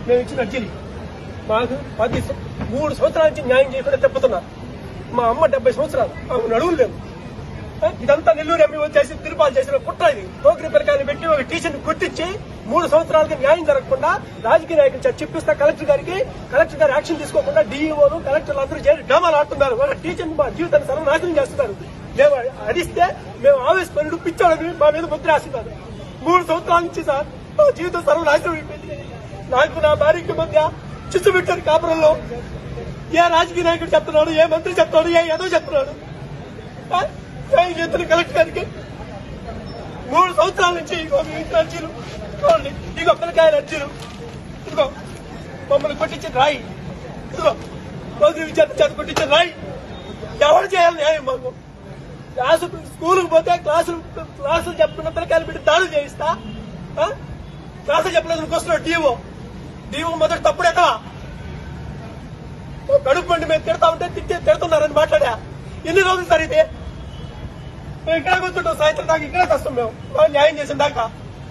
మేము ఇచ్చిన అర్జీని మాకు 3 సంవత్సరాల నుంచి న్యాయం చేయకుండా తెప్పుతున్నారు. మా అమ్మ 70 సంవత్సరాలు, ఆమె నడువులు లేవు. ఇదంతా నెల్లూరు ఎంపీ వచ్చేసి తిరుపాలు చేసిన కుట్ర. ఇది పోకిరి పిల్లకాయలు పెట్టి ఒక టీచర్ని గుర్తించి 3 సంవత్సరాలకి న్యాయం జరగకుండా రాజకీయ నాయకులు చెప్పిస్తా కలెక్టర్ గారు యాక్షన్ తీసుకోకుండా డీఈఓలు కలెక్టర్లు అందరూ చేరి డ్రామాలు ఆడుతున్నారు. వాళ్ళ టీచర్ని మా జీవితాన్ని సర్వనాశనం చేస్తున్నారు. మేము అడిస్తే మేము ఆవేశపరుడు పిచ్చోడని మా మీద ముద్ర రాస్తున్నారు. 3 సంవత్సరాల నుంచి సార్ మా జీవితం సర్వనాశనం అయిపోయింది. నాకు నా భార్యకి మధ్య చిచ్చు పెట్టారు కాపురంలో. ఏ రాజకీయ నాయకుడు చెప్తున్నాడు, ఏ మంత్రి చెప్తున్నాడు, ఏ ఏదో చెప్తున్నాడు. కలెక్టర్ గారికి 3 సంవత్సరాల నుంచి అర్జీలు, ఇదిగో పిల్లకాయల అర్జీలు, ఇదిగో మమ్మల్ని కొట్టించిన రాయి, ఇదిగో రోజు విద్యార్థి చేత కొట్టించిన రాయి. ఎవరు చేయాలి న్యాయం? మాకు స్కూల్కి పోతే క్లాసులు చెప్పుకున్న పిల్లకాయలు పెట్టి దాడులు చేయిస్తా. క్లాసులు చెప్పలేదు వస్తున్నాడు డిఓ మొదటి తప్పుడేదా కడుపు పండి మేము తిడతా ఉంటే తిడుతున్నారని మాట్లాడా. ఎన్ని రోజులు సార్ ఇది? మేము ఇక్కడే కూర్చుంటాం, సాయంత్రం దాకా ఇక్కడే వస్తాం మేము న్యాయం చేసిన దాకా.